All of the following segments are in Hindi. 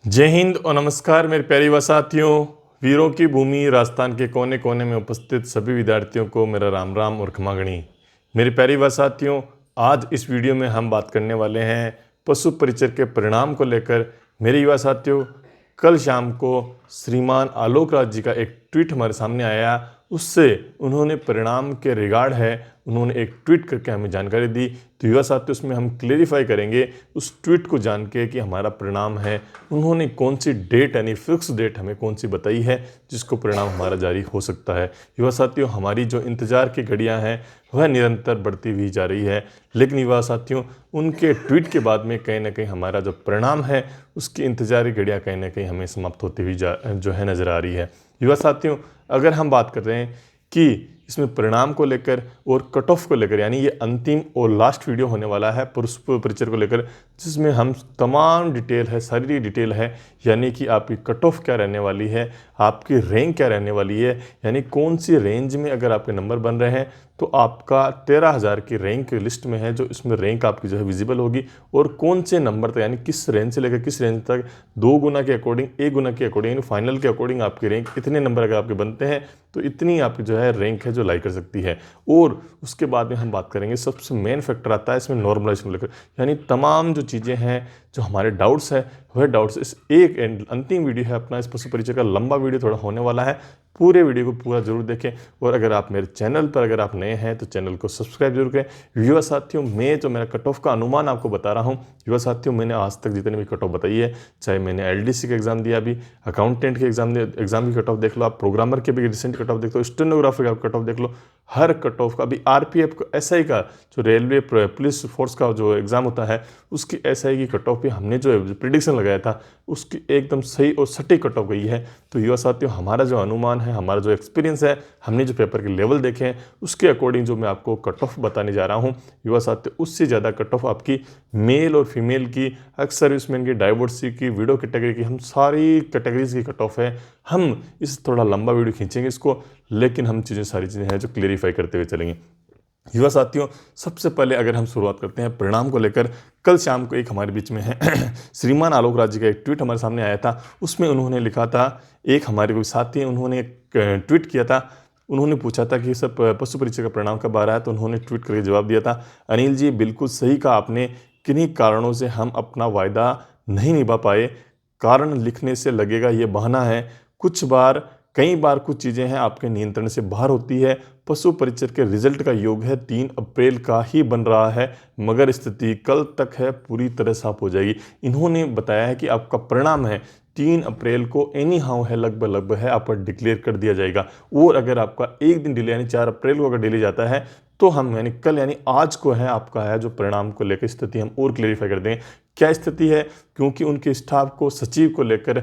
जय हिंद और नमस्कार मेरे प्यारे युवा साथियों। वीरों की भूमि राजस्थान के कोने कोने में उपस्थित सभी विद्यार्थियों को मेरा राम राम और खमागणी। मेरे प्यारे युवा साथियों, आज इस वीडियो में हम बात करने वाले हैं पशु परिचर के परिणाम को लेकर। मेरे युवा साथियों, कल शाम को श्रीमान आलोक राज जी का एक ट्वीट हमारे सामने आया। उससे उन्होंने परिणाम के रिगार्ड है उन्होंने एक ट्वीट करके हमें जानकारी दी। तो युवा साथियों, उसमें हम क्लेरिफाई करेंगे उस ट्वीट को जान के कि हमारा परिणाम है उन्होंने कौन सी डेट यानी फिक्स डेट हमें कौन सी बताई है जिसको परिणाम हमारा जारी हो सकता है। युवा साथियों, हमारी जो इंतज़ार की घड़ियां हैं वह निरंतर बढ़ती हुई जा रही है, लेकिन युवा साथियों उनके ट्वीट के बाद में कहीं ना कहीं हमारा जो परिणाम है उसकी इंतजार की घड़ियां कहीं ना कहीं हमें समाप्त होती हुई जो है नज़र आ रही है। युवा साथियों, अगर हम बात कर रहे हैं कि इसमें परिणाम को लेकर और कट ऑफ को लेकर, यानी ये अंतिम और लास्ट वीडियो होने वाला है पुष्प परिचर को लेकर, जिसमें हम तमाम डिटेल है, सारी डिटेल है, यानी कि आपकी कट ऑफ क्या रहने वाली है, आपकी रैंक क्या रहने वाली है, यानी कौन सी रेंज में अगर आपके नंबर बन रहे हैं तो आपका 13,000 की रैंक लिस्ट में है जो इसमें रैंक आपकी जो है विजिबल होगी, और कौन से नंबर तक यानी किस रेंज से लेकर किस रेंज तक 2 गुना के अकॉर्डिंग, 1 गुना के अकॉर्डिंग, यानी फाइनल के अकॉर्डिंग आपकी रैंक इतने नंबर अगर आपके बनते हैं तो इतनी आपकी जो है रैंक है जो लाई कर सकती है। और उसके बाद में हम बात करेंगे, सबसे मेन फैक्टर आता है इसमें नॉर्मलाइजेशन को लेकर, यानी तमाम जो चीज़ें हैं जो हमारे डाउट्स है वह डाउट्स इस एक अंतिम वीडियो है अपना इस पशु परिचय का लंबा वीडियो थोड़ा होने वाला है। पूरे वीडियो को पूरा जरूर देखें, और अगर आप मेरे चैनल पर अगर आप नए हैं तो चैनल को सब्सक्राइब जरूर करें। युवा साथियों, मैं जो मेरा कट ऑफ का अनुमान आपको बता रहा हूँ, युवा साथियों मैंने आज तक जितने भी कट ऑफ बताई है, चाहे मैंने एलडीसी का एग्जाम दिया, अभी अकाउंटेंट के एग्जाम की कट ऑफ देख लो, आप प्रोग्रामर के भी रिसेंट कट ऑफ देख लो, स्टेनोग्राफर का कट ऑफ देख लो, हर कट ऑफ का, अभी आरपीएफ का, एसआई का, जो रेलवे पुलिस फोर्स का जो एग्जाम होता है उसकी एसआई की कट ऑफ भी हमने जो प्रिडिक्शन लगाया था उसकी एकदम सही और सटीक कट ऑफ गई है। तो युवा साथियों, हमारा जो अनुमान है, हमारा जो एक्सपीरियंस है, हमने जो पेपर के लेवल देखे हैं उसके अकॉर्डिंग जो मैं आपको कट ऑफ बताने जा रहा हूँ युवा साथियों, उससे ज़्यादा कट ऑफ आपकी मेल और फीमेल की, एक्स सर्विसमैन की, डाइवर्सिटी की, विडो कैटेगरी की, हम सारी कैटेगरीज की कट ऑफ है। हम इस थोड़ा लंबा वीडियो खींचेंगे इसको, लेकिन हम सारी चीज़ें हैं जो क्लेरिफाई करते हुए चलेंगे। युवा साथियों, सबसे पहले अगर हम शुरुआत करते हैं परिणाम को लेकर, कल शाम को एक हमारे बीच में है श्रीमान आलोक राज जी का एक ट्वीट हमारे सामने आया था। उसमें उन्होंने लिखा था, एक हमारे कोई साथी हैं उन्होंने एक ट्वीट किया था, उन्होंने पूछा था कि सब पशु परिचय का परिणाम कब आ रहा है, तो उन्होंने ट्वीट करके जवाब दिया था, अनिल जी बिल्कुल सही कहा आपने, किन्हीं कारणों से हम अपना वायदा नहीं निभा पाए, कारण लिखने से लगेगा ये बहाना है, कई बार कुछ चीज़ें हैं आपके नियंत्रण से बाहर होती है। पशु परिचर के रिजल्ट का योग है 3 अप्रैल का ही बन रहा है, मगर स्थिति कल तक है पूरी तरह साफ हो जाएगी। इन्होंने बताया है कि आपका परिणाम है 3 अप्रैल को एनी हाउ है, लगभग है आपका डिक्लेयर कर दिया जाएगा। और अगर आपका एक दिन डिले यानी 4 अप्रैल को अगर डिले जाता है तो हम यानी कल यानी आज को है आपका है जो परिणाम को लेकर स्थिति हम और क्लेरिफाई कर देंगे क्या स्थिति है, क्योंकि उनके स्टाफ को, सचिव को लेकर,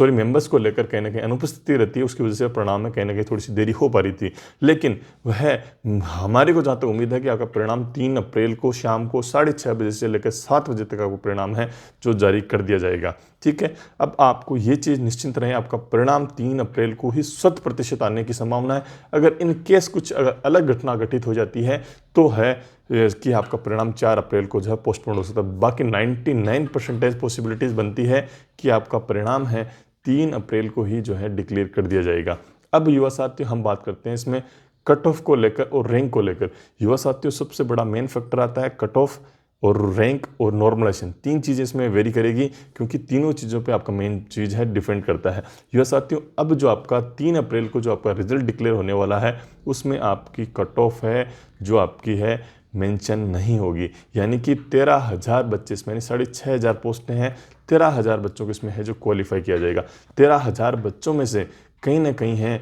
मेंबर्स को लेकर कहीं ना कहीं अनुपस्थिति रहती है, उसकी वजह से परिणाम में कहीं ना कहीं थोड़ी सी देरी हो पा रही थी। लेकिन वह हमारे को जहाँ तक उम्मीद है कि आपका परिणाम 3 अप्रैल को शाम को 6:30 बजे से लेकर 7 बजे तक आपको परिणाम है जो जारी कर दिया जाएगा। ठीक है, अब आपको ये चीज़ निश्चिंत रहे, आपका परिणाम 3 अप्रैल को ही 100% आने की संभावना है। अगर इन केस कुछ अगर अलग घटना घटित हो जाती है तो है कि आपका परिणाम 4 अप्रैल को जो है पोस्टपोन हो सकता है। बाकी 99% पॉसिबिलिटीज़ बनती है कि आपका परिणाम है 3 अप्रैल को ही जो है डिक्लेयर कर दिया जाएगा। अब युवा साथियों, हम बात करते हैं इसमें कट ऑफ को लेकर और रैंक को लेकर। युवा साथियों, सबसे बड़ा मेन फैक्टर आता है कट ऑफ और रैंक और नॉर्मलाइजेशन, 3 चीज़ें इसमें वेरी करेगी, क्योंकि तीनों चीज़ों पे आपका मेन चीज़ है डिपेंड करता है। युवा साथियों, अब जो आपका 3 अप्रैल को जो आपका रिजल्ट डिक्लेयर होने वाला है उसमें आपकी कट ऑफ है जो आपकी है मेंशन नहीं होगी, यानी कि 13,000 बच्चे इसमें, यानी 6,500 पोस्टें हैं, 13,000 बच्चों को इसमें है जो क्वालिफाई किया जाएगा। 13,000 बच्चों में से कहीं ना कहीं है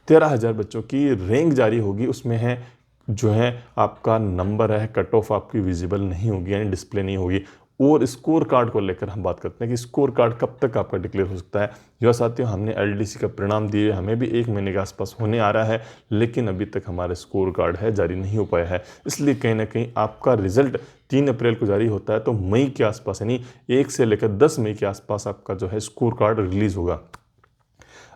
13,000 बच्चों की रैंक जारी होगी, उसमें है जो है आपका नंबर है कट ऑफ आपकी विजिबल नहीं होगी, यानी डिस्प्ले नहीं होगी। और स्कोर कार्ड को लेकर हम बात करते हैं कि स्कोर कार्ड कब तक आपका डिक्लेयर हो सकता है। जो साथियों, हमने एलडीसी का परिणाम दिए, हमें भी 1 महीने के आसपास होने आ रहा है, लेकिन अभी तक हमारा स्कोर कार्ड है जारी नहीं हो पाया है। इसलिए कहीं ना कहीं आपका रिजल्ट 3 अप्रैल को जारी होता है तो मई के आसपास, यानी 1 से लेकर 10 मई के आसपास आपका जो है स्कोर कार्ड रिलीज होगा।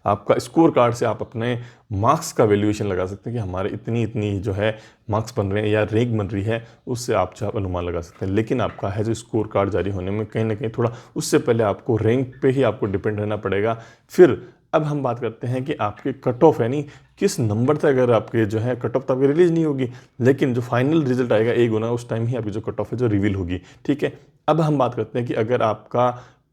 आपका स्कोर कार्ड से आप अपने मार्क्स का वैल्यूएशन लगा सकते हैं कि हमारे इतनी इतनी जो है मार्क्स बन रहे हैं या रैंक बन रही है, उससे आप जो अनुमान लगा सकते हैं। लेकिन आपका है जो स्कोर कार्ड जारी होने में कहीं ना कहीं थोड़ा उससे पहले आपको रैंक पे ही आपको डिपेंड रहना पड़ेगा। फिर अब हम बात करते हैं कि आपके कट ऑफ यानी किस नंबर तक अगर आपके जो है कट ऑफ तो आपकी रिलीज नहीं होगी, लेकिन जो फाइनल रिजल्ट आएगा एक गुना उस टाइम ही आपकी जो कट ऑफ है जो रिवील होगी। ठीक है, अब हम बात करते हैं कि अगर आपका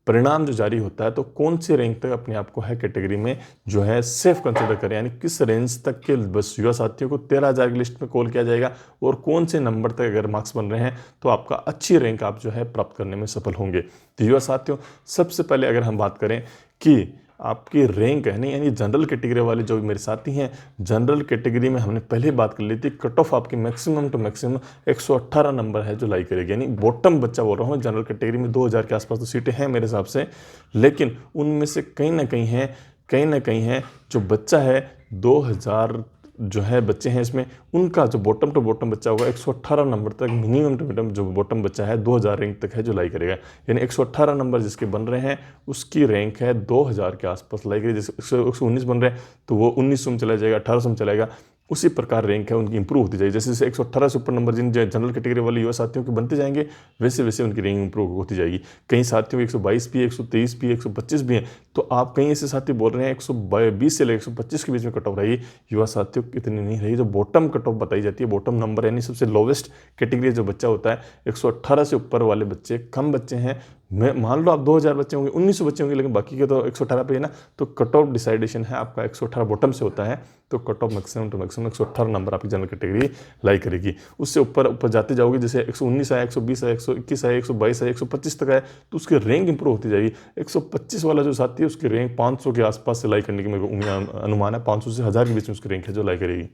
परिणाम जो जारी होता है तो कौन से रैंक तक अपने आप को है कैटेगरी में जो है सेफ कंसिडर करें, यानी किस रेंज तक के बस युवा साथियों को 13,000 की लिस्ट में कॉल किया जाएगा और कौन से नंबर तक अगर मार्क्स बन रहे हैं तो आपका अच्छी रैंक आप जो है प्राप्त करने में सफल होंगे। तो युवा साथियों, सबसे पहले अगर हम बात करें कि आपकी रैंक है नहीं, यानी जनरल कैटेगरी वाले जो मेरे साथी हैं, जनरल कैटेगरी में हमने पहले बात कर ली थी, कट ऑफ आपकी मैक्सिमम टू मैक्सिमम 118 नंबर है जो लाई करेगी, यानी बॉटम बच्चा बोल रहा हूँ। जनरल कैटेगरी में 2000 के आसपास तो सीटें हैं मेरे हिसाब से, लेकिन उनमें से कहीं ना कहीं है जो बच्चा है 2000 जो है बच्चे हैं इसमें, उनका जो बॉटम टू बॉटम बच्चा होगा 118 नंबर तक मिनिमम टू मिनिमम जो बॉटम बच्चा है 2000 रैंक तक है जो लाई करेगा। यानी 118 नंबर जिसके बन रहे हैं उसकी रैंक है 2000 के आसपास लाई करेगी। जैसे 119 बन रहे हैं तो वो 1900 में चला जाएगा, 1800 में चलाएगा, उसी प्रकार रैंक है उनकी इंप्रूव होती जाएगी। जैसे जैसे 118 से ऊपर नंबर जिन जनरल कैटेगरी वाले युवा साथियों के बनते जाएंगे वैसे वैसे उनकी रैंक इंप्रूव होती जाएगी। कई साथियों के 122 भी है, 123 भी है, 125 भी हैं, तो आप कहीं ऐसे साथी बोल रहे हैं 120 से लेकर 125 के बीच में कट ऑफ रही। युवा साथियों की इतनी नहीं रही। जो बॉटम कट ऑफ बताई जाती है, बॉटम नंबर यानी सबसे लोवेस्ट कैटेगरी जो बच्चा होता है, 118 से ऊपर वाले बच्चे कम बच्चे हैं। मैं मान लो आप 2000 बच्चे होंगे, 1900 बच्चे होंगे, लेकिन बाकी के तो 118 पे है ना, तो कट ऑफ डिसाइडेशन है आपका 118 बॉटम से होता है, तो cut off maximum to maximum 118 number आपकी जनरल कैटेगरी लाई करेगी। उससे ऊपर जाते जाओगे, जैसे 119 आया, 120 आया, 121 आया, 122 आया, 125 तक आया, तो उसकी रैंक इंप्रूव होती जाएगी। 125 वाला जो साथी है उसकी रैंक 500 के आसपास से लाई करने की मेरे को अनुमान है, 500 से 1000 के बीच में उसकी रैंक है जो लाई करेगी।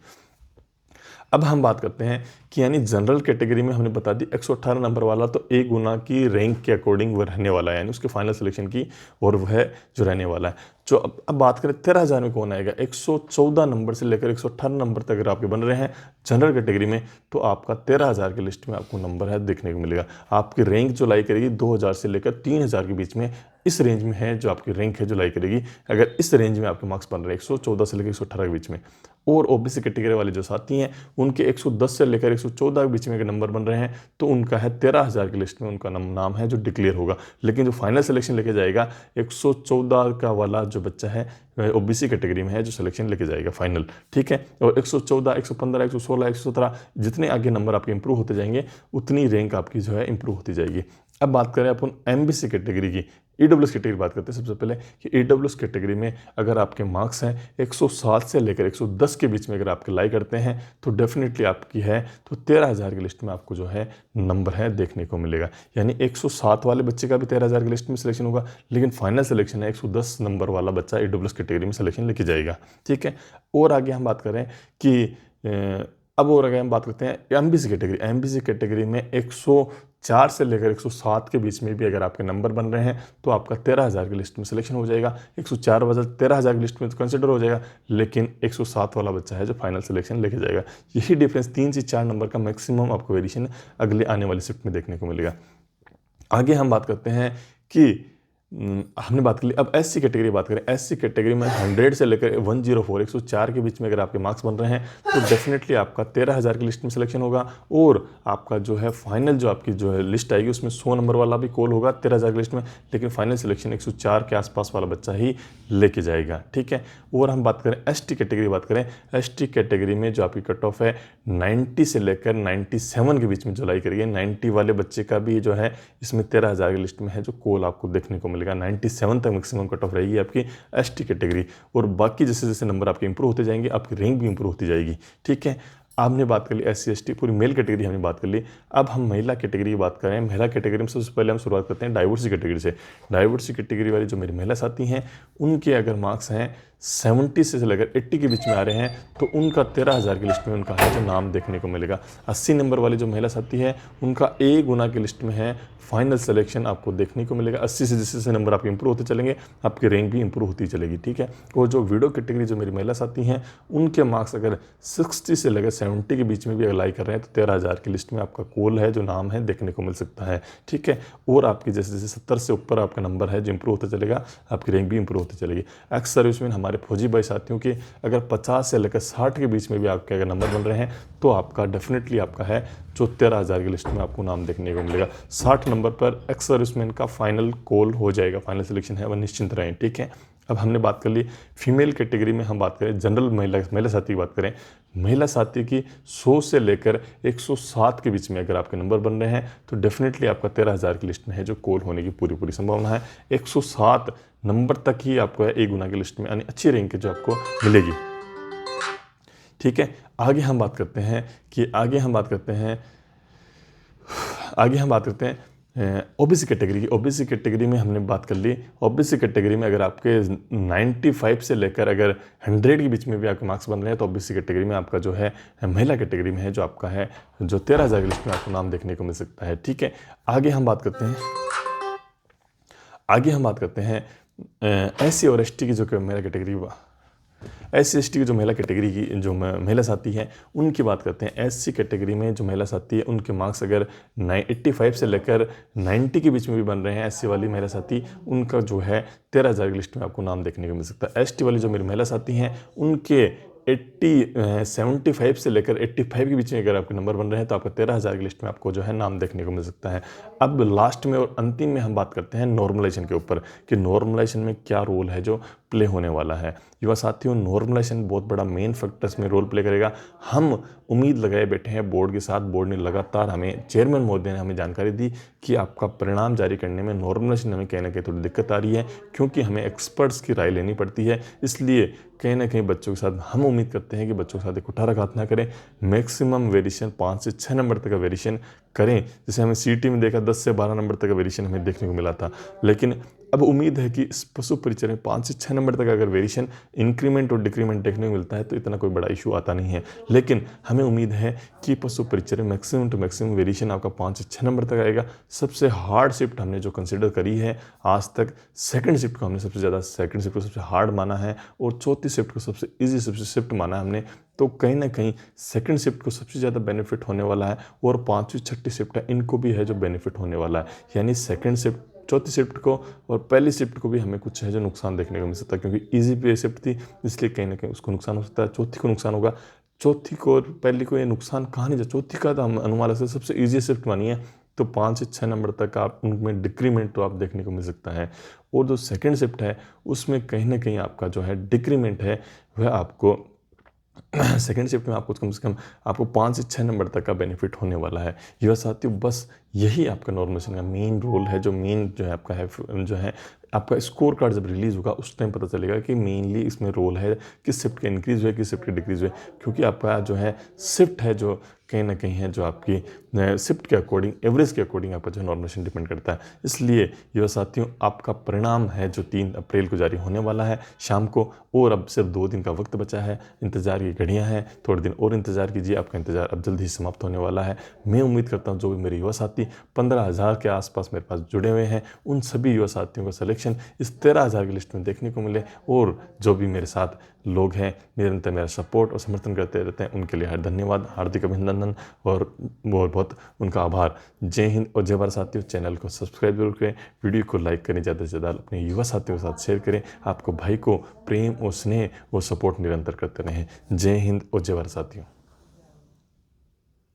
अब हम बात करते हैं कि यानी जनरल कैटेगरी में हमने बता दी 118 नंबर वाला तो एक गुना की रैंक के अकॉर्डिंग वह रहने वाला है, यानी उसके फाइनल सिलेक्शन की और वह जो रहने वाला है। जो अब बात करें 13,000 में कौन आएगा, 114 नंबर से लेकर 118 नंबर तक अगर आपके बन रहे हैं जनरल कैटेगरी में तो आपका 13,000 की लिस्ट में आपको नंबर है देखने को मिलेगा। आपकी रैंक जो लाई करेगी 2000 से लेकर 3000 के बीच में, इस रेंज में है जो आपकी रैंक है जो लाई करेगी। अगर इस रेंज में आपके मार्क्स बन रहे हैं 114 से लेकर 118 के बीच में, और ओबीसी कैटेगरी वाले जो साथी हैं उनके 110 से लेकर 114 के बीच में अगर नंबर बन रहे हैं तो उनका है 13,000 की लिस्ट में उनका नाम है जो डिक्लेयर होगा। लेकिन जो फाइनल सिलेक्शन लेके जाएगा 114 का वाला जो बच्चा है ओबीसी कैटेगरी में है जो सिलेक्शन लेके जाएगा फाइनल। ठीक है, और 114, 115, 116, 117 जितने आगे नंबर आपके इंप्रूव होते जाएंगे उतनी रैंक आपकी जो है इंप्रूव होती जाएगी। अब बात करें अपन एमबीसी कैटेगरी की, ईडब्ल्यूएस कैटेगरी बात करते हैं सबसे पहले कि ईडब्ल्यूएस कैटेगरी में अगर आपके मार्क्स हैं 107 से लेकर 110 के बीच में अगर आपके लाई करते हैं तो डेफिनेटली आपकी है तो 13,000 की लिस्ट में आपको जो है नंबर है देखने को मिलेगा। यानी 107 वाले बच्चे का भी 13,000 की लिस्ट में सिलेक्शन होगा, लेकिन फाइनल सिलेक्शन है 110 नंबर वाला बच्चा ईडब्ल्यूएस कैटेगरी में सिलेक्शन लेके जाएगा। ठीक है, और आगे हम बात करें कि अब और अगर हम बात करते हैं एमबीसी कैटेगरी, एमबीसी कैटेगरी में 104 से लेकर 107 के बीच में भी अगर आपके नंबर बन रहे हैं तो आपका 13,000 की लिस्ट में सिलेक्शन हो जाएगा। 104 वजह 13,000 की लिस्ट में तो कंसिडर हो जाएगा, लेकिन 107 वाला बच्चा है जो फाइनल सिलेक्शन लेके जाएगा। यही डिफरेंस 3 से 4 नंबर का मैक्सिमम आपको वेरिएशन अगले आने वाली शिफ्ट में देखने को मिलेगा। आगे हम बात करते हैं कि हमने बात कर ली, अब एससी कैटेगरी बात करें। एससी कैटेगरी में 100 से लेकर 104 104 के बीच में अगर आपके मार्क्स बन रहे हैं तो डेफिनेटली आपका 13,000 की लिस्ट में सिलेक्शन होगा, और आपका जो है फाइनल जो आपकी जो है लिस्ट आएगी उसमें 100 नंबर वाला भी कॉल होगा 13,000 की लिस्ट में, लेकिन फाइनल सिलेक्शन 104 के आसपास वाला बच्चा ही लेके जाएगा। ठीक है, और हम बात करें एसटी कैटेगरी बात करें, एसटी कैटेगरी में जो आपकी कट ऑफ है 90 से लेकर 97 के बीच में जो लाई करिए, 90 वाले बच्चे का भी जो है इसमें 13,000 की लिस्ट में है जो कॉल आपको देखने को मिलेगा। 97 तक मैक्सिमम कट ऑफ रहेगी आपकी एसटी कैटेगरी, और बाकी जैसे जैसे नंबर आपके इंप्रूव होते जाएंगे आपकी रैंक भी इंप्रूव होती जाएगी। ठीक है, आपने बात कर ली एससी एसटी पूरी मेल कैटेगरी हमने बात कर ली। अब हम महिला कैटेगरी की बात करें। महिला कैटेगरी में सबसे पहले हम शुरुआत करते हैं डाइवर्सिटी कैटेगरी से। डाइवर्सिटी कैटेगरी वाली जो मेरी महिला साथी हैं उनके अगर मार्क्स हैं 70 से लेकर 80 के बीच में आ रहे हैं तो उनका 13,000 की लिस्ट में उनका है जो नाम देखने को मिलेगा। 80 नंबर वाली जो महिला साथी है उनका A गुना की लिस्ट में है फाइनल सिलेक्शन आपको देखने को मिलेगा। 80 से जैसे जैसे नंबर आपके इंप्रूव होते चलेंगे आपकी रैंक भी इंप्रूव होती चलेगी। ठीक है, और जो वीडो कैटेगरी जो मेरी महिला साथी हैं उनके मार्क्स अगर 60 से लेकर 70 के बीच में भी अप्लाई कर रहे हैं तो 13,000 की लिस्ट में आपका कॉल है जो नाम है देखने को मिल सकता है। ठीक है, और आपकी जैसे जैसे 70 से ऊपर आपका नंबर है जो इंप्रूव होता चलेगा आपकी रैंक भी इंप्रूव होती चलेगी। एक्स सर्विसमैन हमारे हमारे फौजी भाई साथियों की अगर 50 से लेकर 60 के बीच में भी आपके अगर नंबर बन रहे हैं तो आपका डेफिनेटली आपका है जो 13,000 की लिस्ट में आपको नाम देखने को मिलेगा। 60 नंबर पर एक्स सर्विसमैन का फाइनल कॉल हो जाएगा, फाइनल सिलेक्शन है, वह निश्चिंत रहें। ठीक है, अब हमने बात कर ली फीमेल कैटेगरी में। हम बात करें जनरल महिला साथी की बात करें, महिला साथी की 100 से लेकर 107 के बीच में अगर आपके नंबर बन रहे हैं तो डेफिनेटली आपका 13,000 की लिस्ट में है जो कॉल होने की पूरी संभावना है। 107 नंबर तक ही आपको है ए गुना की लिस्ट में, यानी अच्छी रैंक जो आपको मिलेगी। ठीक है, आगे हम बात करते हैं ओबीसी कैटेगरी की। ओबीसी कैटेगरी में हमने बात कर ली, ओबीसी कैटेगरी में अगर आपके 95 से लेकर अगर 100 के बीच में भी आपके मार्क्स बन रहे हैं तो ओबीसी कैटेगरी में आपका जो है महिला कैटेगरी में है जो आपका है जो 13,000 की लिस्ट में आपको नाम देखने को मिल सकता है। ठीक है, आगे हम बात करते हैं एससी और एसटी की जो महिला कैटेगरी, एससी एसटी की जो महिला कैटेगरी की जो महिला साथी हैं उनकी बात करते हैं। एससी कैटेगरी में जो महिला साथी है उनके मार्क्स अगर 85 से लेकर 90 के बीच में भी बन रहे हैं, एससी वाली महिला साथी उनका जो है 13,000 की लिस्ट में आपको नाम देखने को मिल सकता है। एसटी वाली जो मेरी महिला साथी हैं उनके 75 से लेकर 85 के बीच में अगर आपके नंबर बन रहे हैं तो आपका 13,000 की लिस्ट में आपको जो है नाम देखने को मिल सकता है। अब लास्ट में और अंतिम में हम बात करते हैं नॉर्मलाइजेशन के ऊपर कि नॉर्मलाइजेशन में क्या रोल है जो प्ले होने वाला है। युवा साथियों, नॉर्मलाइजेशन बहुत बड़ा मेन फैक्टर्स में रोल प्ले करेगा। हम उम्मीद लगाए बैठे हैं बोर्ड के साथ, बोर्ड ने लगातार हमें, चेयरमैन महोदय ने हमें जानकारी दी कि आपका परिणाम जारी करने में नॉर्मलाइजेशन हमें कहीं ना कहीं थोड़ी दिक्कत आ रही है क्योंकि हमें एक्सपर्ट्स की राय लेनी पड़ती है। इसलिए कहीं ना कहीं बच्चों के साथ हम उम्मीद करते हैं कि बच्चों के साथ एक कुठाराघात ना करें, मैक्सिमम वेरिएशन 5 से 6 नंबर तक का वेरिएशन करें। जैसे हमें सीटी में देखा 10 से 12 नंबर तक का वेरिएशन हमें देखने को मिला था, लेकिन अब उम्मीद है कि इस पशु परिचय में 5 से 6 नंबर तक अगर वेरिएशन इंक्रीमेंट और डिक्रीमेंट देखने को मिलता है तो इतना कोई बड़ा इशू आता नहीं है। लेकिन हमें उम्मीद है कि पशु परिचय में मैक्सिमम टू मैक्सिमम वेरिएशन आपका 5 से 6 नंबर तक आएगा। सबसे हार्ड शिफ्ट हमने जो कंसिडर करी है आज तक, सेकंड शिफ्ट को हमने सबसे ज़्यादा, सेकंड शिफ्ट को सबसे हार्ड माना है और चौथी शिफ्ट को सबसे ईजी शिफ्ट माना है हमने। तो कहीं ना कहीं सेकंड शिफ्ट को सबसे ज़्यादा बेनिफिट होने वाला है और 5वीं 6ठी शिफ्ट है इनको भी है जो बेनिफिट होने वाला है। यानी सेकंड शिफ्ट, चौथी शिफ्ट को और पहली शिफ्ट को भी हमें कुछ है जो नुकसान देखने को मिल सकता है क्योंकि ईजी पे शिफ्ट थी इसलिए कहीं ना कहीं उसको नुकसान हो सकता है। चौथी को नुकसान होगा, चौथी को और पहली को ये नुकसान कहाँ नहीं जाए, चौथी का तो हम अनुमान से सबसे ईजी शिफ्ट मानी है तो 5 से 6 नंबर तक आप उनमें डिक्रीमेंट तो आप देखने को मिल सकता है। और जो सेकंड शिफ्ट है उसमें कहीं ना कहीं आपका जो है डिक्रीमेंट है वह आपको सेकेंड शिफ्ट में आपको कम से कम आपको 5 से 6 नंबर तक का बेनिफिट होने वाला है। युवा साथियों, बस यही आपका नॉर्मलाइजेशन का मेन रोल है। जो मेन जो है आपका है जो है आपका स्कोर कार्ड जब रिलीज़ होगा उस टाइम पता चलेगा कि मेनली इसमें रोल है किस शिफ्ट का इंक्रीज़ हुआ, किस शिफ्ट का डिक्रीज़ हुआ, क्योंकि आपका जो है शिफ्ट है जो कहीं ना कहीं है जो आपकी शिफ्ट के अकॉर्डिंग, एवरेज के अकॉर्डिंग आपका जो नॉर्मलाइजेशन डिपेंड करता है। इसलिए युवा साथियों, आपका परिणाम है जो 3 अप्रैल को जारी होने वाला है शाम को, और अब सिर्फ 2 दिन का वक्त बचा है, इंतज़ार की घड़ियाँ हैं, थोड़े दिन और इंतज़ार कीजिए, आपका इंतज़ार अब जल्द ही समाप्त होने वाला है। मैं उम्मीद करता हूँ जो भी मेरे युवा साथी 15,000 के आसपास मेरे पास जुड़े हुए हैं उन सभी युवा साथियों का सिलेक्शन इस 13,000 की लिस्ट में देखने को मिले, और जो भी मेरे साथ लोग हैं निरंतर मेरा सपोर्ट और समर्थन करते रहते हैं उनके लिए धन्यवाद, हार्दिक अभिनंदन और बहुत बहुत उनका आभार। जय हिंद और जय भारत साथियों। चैनल को सब्सक्राइब जरूर करें, वीडियो को लाइक करें, ज़्यादा से ज़्यादा अपने युवा साथियों के साथ शेयर करें। आपको भाई को प्रेम और स्नेह और सपोर्ट निरंतर करते रहें। जय हिंद और जय भारत साथियों।